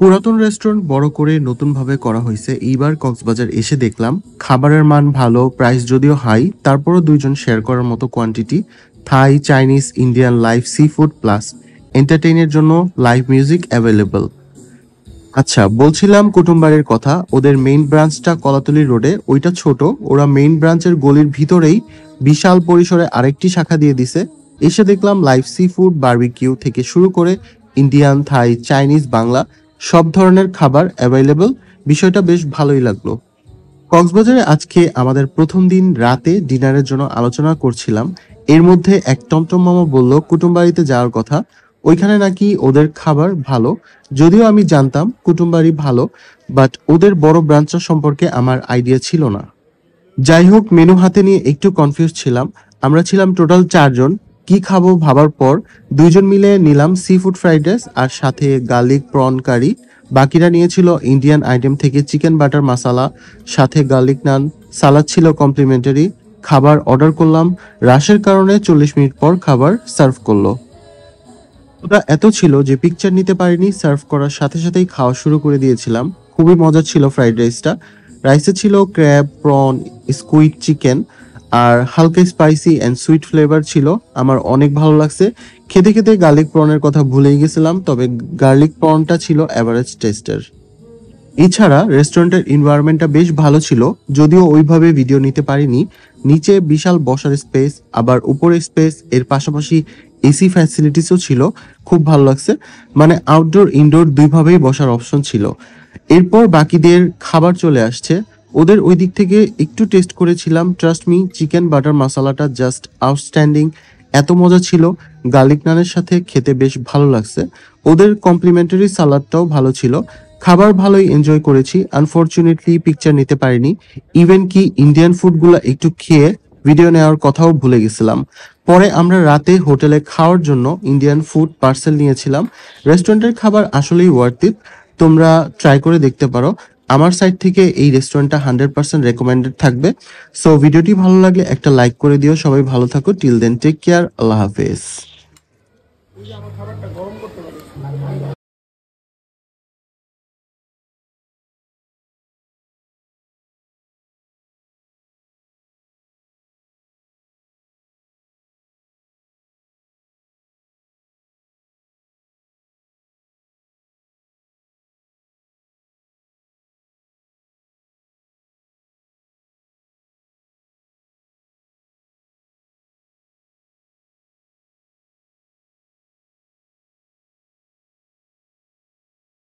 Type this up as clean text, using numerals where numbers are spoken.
পুরাতন রেস্টুরেন্ট বড় করে নতুনভাবে করা হয়েছে। এইবার কক্সবাজার এসে দেখলাম খাবারের মান ভালো, প্রাইস যদিও হাই, তারপরও দুইজন শেয়ার করার মতো quantity. Thai, Chinese, Indian, live sea food plus এন্টারটেইনের জন্য লাইভ মিউজিক অ্যাভেলেবল। আচ্ছা, বলছিলাম কুটুমবাড়ির কথা। ওদের মেইন ব্রাঞ্চটা কলাতলি রোডে, ওইটা ছোট। ওরা মেইন ব্রাঞ্চের গলির ভিতরেই বিশাল পরিসরে আরেকটি শাখা দিয়ে দিছে। এসে দেখলাম লাইভ সি ফুড, বারবিকিউ থেকে শুরু করে ইন্ডিয়ান, থাই, চাইনিজ, বাংলা সব ধরনের খাবার অ্যাভেলেবল। বিষয়টা বেশ ভালোই লাগলো। কক্সবাজারে আজকে আমাদের প্রথম দিন, রাতে ডিনারের জন্য আলোচনা করছিলাম। এর মধ্যে এক টমটম মামা বলল কুটুমবাড়িতে যাওয়ার কথা, ওইখানে নাকি ওদের খাবার ভালো। যদিও আমি জানতাম কুটুমবাড়ি ভালো, বাট ওদের বড় ব্রাঞ্চটা সম্পর্কে আমার আইডিয়া ছিল না। যাই হোক, মেনু হাতে নিয়ে একটু কনফিউজ ছিলাম। আমরা ছিলাম টোটাল 4 জন। কি খাবো ভাবার পর দুইজন মিলে নিলাম সি ফুড ফ্রাইড রাইস আর সাথে গার্লিক প্রন কারি। বাকিরা নিয়েছিল ইন্ডিয়ান আইটেম থেকে চিকেন বাটার মাসালা, সাথে গার্লিক নান, সালাদ ছিল কমপ্লিমেন্টারি। খাবার অর্ডার করলাম। রাশের কারণে 40 মিনিট পর খাবার সার্ভ করলো। ওটা এত ছিল যে পিকচার নিতে পারিনি। সার্ভ করার সাথে সাথেই খাওয়া শুরু করে দিয়েছিলাম। খুবই মজা ছিল ফ্রাইড রাইসটা। রাইসে ছিল ক্র্যাব, প্রন, স্কুইড, চিকেন আর হালকা স্পাইসি অ্যান্ড সুইট ফ্লেভার ছিল। আমার অনেক ভালো লাগছে। খেতে খেতে গার্লিক প্রনের কথা ভুলেই গেছিলাম, তবে গার্লিক প্রনটা ছিল এভারেজ টেস্টের। এছাড়া রেস্টুরেন্টের এনভায়রনমেন্টটা বেশ ভালো ছিল, যদিও ওইভাবে ভিডিও নিতে পারিনি। নিচে বিশাল বসার স্পেস, আবার উপরে স্পেস, এর পাশাপাশি এসি ফ্যাসিলিটিসও ছিল। খুব ভালো লাগছে। মানে আউটডোর ইনডোর দুইভাবেই বসার অপশন ছিল। এরপর বাকিদের খাবার চলে আসছে। ওদের ওই দিক থেকে একটু টেস্ট করেছিলাম। ট্রাস্ট মি, চিকেন বাটার মশলাটা জাস্ট আউটস্ট্যান্ডিং। এত মজা ছিল। গার্লিক নানের সাথে খেতে বেশ ভালো লাগছে। ওদের কমপ্লিমেন্টারি সালাদটাও ভালো ছিল। খাবার ভালোই এনজয় করেছি। আনফরচুনেটলি পিকচার নিতে পারিনি। ইভেন কি ইন্ডিয়ান ফুডগুলো একটু খেয়ে ভিডিও নেওয়ার কথাও ভুলে গেছিলাম। পরে আমরা রাতে হোটেলে খাওয়ার জন্য ইন্ডিয়ান ফুড পার্সেল নিয়েছিলাম। রেস্টুরেন্টের খাবার আসলেই ওয়ার্থ ইট। তোমরা ট্রাই করে দেখতে পারো। আমার সাইড থেকে এই রেস্টুরেন্টটা 100% রেকমেন্ডেড থাকবে। সো ভিডিওটি ভালো লাগলে একটা লাইক করে দিও। সবাই ভালো থাকো। Till then take care. Allah হাফেজ।